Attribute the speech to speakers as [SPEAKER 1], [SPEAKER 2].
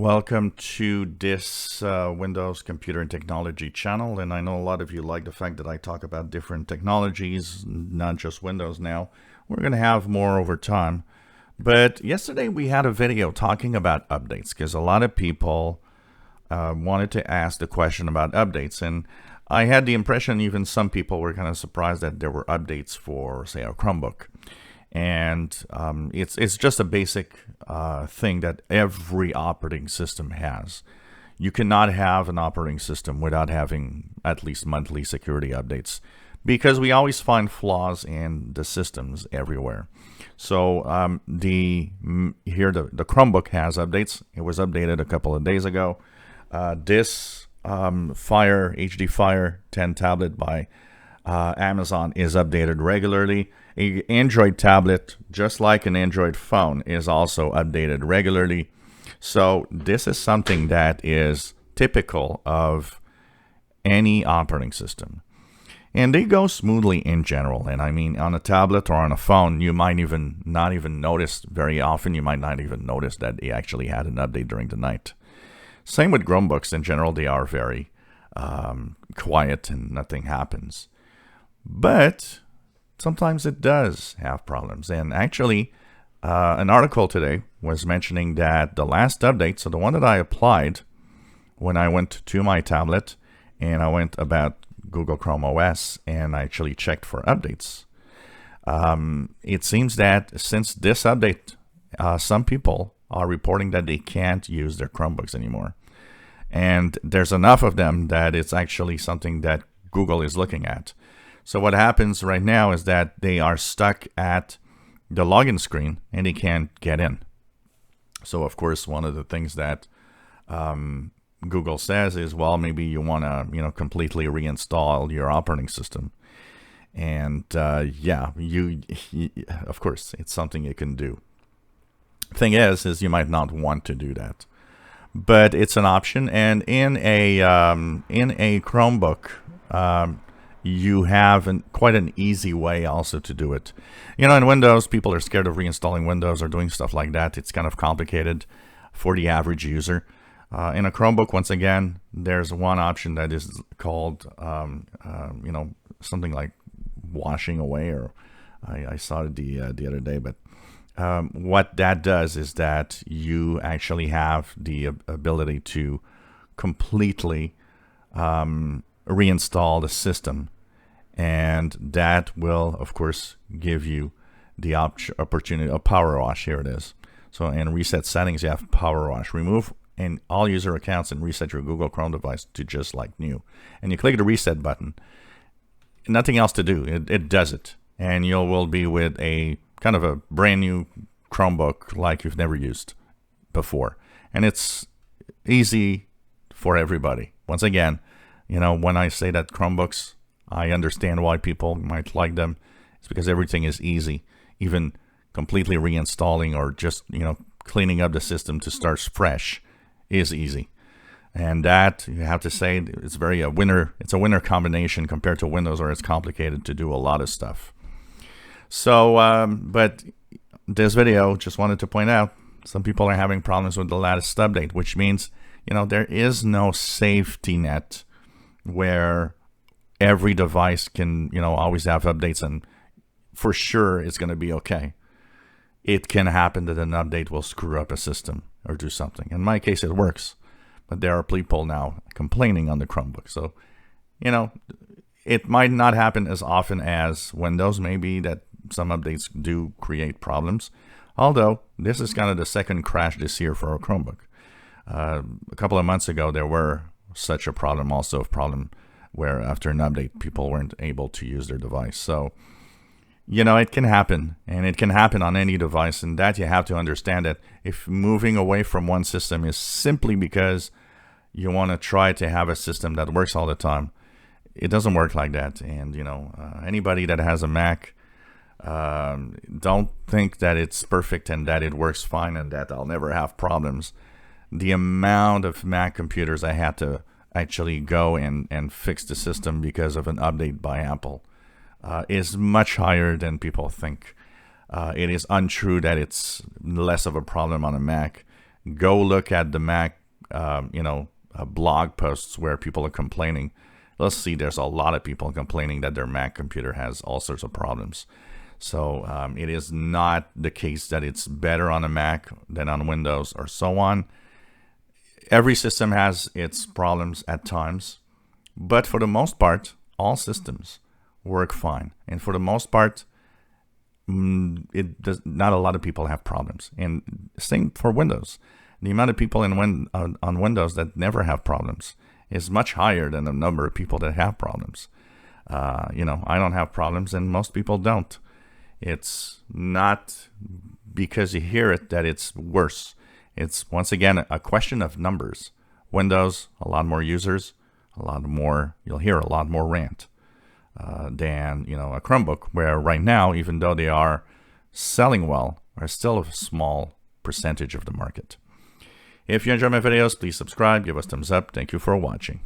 [SPEAKER 1] Welcome to this Windows Computer and Technology channel, and I know a lot of you like the fact that I talk about different technologies, not just Windows now. We're going to have more over time. But yesterday we had a video talking about updates because a lot of people wanted to ask the question about updates, and I had the impression even some people were kind of surprised that there were updates for, say, a Chromebook. And it's just a basic thing that every operating system has. You cannot have an operating system without having at least monthly security updates because we always find flaws in the systems everywhere. So the Chromebook has updates. It was updated a couple of days ago. This HD Fire 10 tablet by Amazon is updated regularly. An Android tablet, just like an Android phone, is also updated regularly. So this is something that is typical of any operating system. And they go smoothly in general. And I mean, on a tablet or on a phone, you might even not even notice very often. You might not even notice that they actually had an update during the night. Same with Chromebooks. In general, they are very quiet and nothing happens. But sometimes it does have problems. And actually, an article today was mentioning that the last update, so the one that I applied when I went to my tablet and I went about Google Chrome OS and I actually checked for updates, it seems that since this update, some people are reporting that they can't use their Chromebooks anymore. And there's enough of them that it's actually something that Google is looking at. So what happens right now is that they are stuck at the login screen and they can't get in. So of course, one of the things that Google says is, well, maybe you want to, completely reinstall your operating system. And yeah, you of course, it's something you can do. Thing is you might not want to do that, but it's an option. And in a Chromebook, you have quite an easy way also to do it. In Windows, people are scared of reinstalling Windows or doing stuff like that. It's kind of complicated for the average user. In a Chromebook, once again, there's one option that is called, something like washing away, or I saw it the other day. But what that does is that you actually have the ability to completely reinstall the system, and that will of course give you the opportunity of power wash. Here it is. So in reset settings, you have power wash, remove in all user accounts and reset your Google Chrome device to just like new, and you click the reset button. Nothing else to do. It does it, and you will be with a kind of a brand new Chromebook like you've never used before, and it's easy for everybody. Once again, when I say that Chromebooks, I understand why people might like them. It's because everything is easy. Even completely reinstalling or just, cleaning up the system to start fresh is easy. And that, you have to say, it's a winner combination compared to Windows, where it's complicated to do a lot of stuff. So, but this video just wanted to point out some people are having problems with the latest update, which means, there is no safety net where every device can, always have updates and for sure it's going to be okay. It can happen that an update will screw up a system or do something. In my case, it works, but there are people now complaining on the Chromebook. So, it might not happen as often as Windows, maybe, that some updates do create problems. Although, this is kind of the second crash this year for a Chromebook. A couple of months ago, there were such a problem where after an update, people weren't able to use their device. So, it can happen, and it can happen on any device, and that you have to understand that if moving away from one system is simply because you want to try to have a system that works all the time, it doesn't work like that. And, anybody that has a Mac, don't think that it's perfect and that it works fine and that I'll never have problems. The amount of Mac computers I had to actually go and fix the system because of an update by Apple is much higher than people think. It is untrue that it's less of a problem on a Mac. Go look at the Mac, blog posts where people are complaining. Let's see, there's a lot of people complaining that their Mac computer has all sorts of problems. So it is not the case that it's better on a Mac than on Windows or so on. Every system has its problems at times, but for the most part, all systems work fine. And for the most part, not a lot of people have problems. And same for Windows. The amount of people on Windows that never have problems is much higher than the number of people that have problems. I don't have problems, and most people don't. It's not because you hear it that it's worse. It's, once again, a question of numbers. Windows, a lot more users, you'll hear a lot more rant than, a Chromebook, where right now, even though they are selling well, are still a small percentage of the market. If you enjoy my videos, please subscribe, give us a thumbs up. Thank you for watching.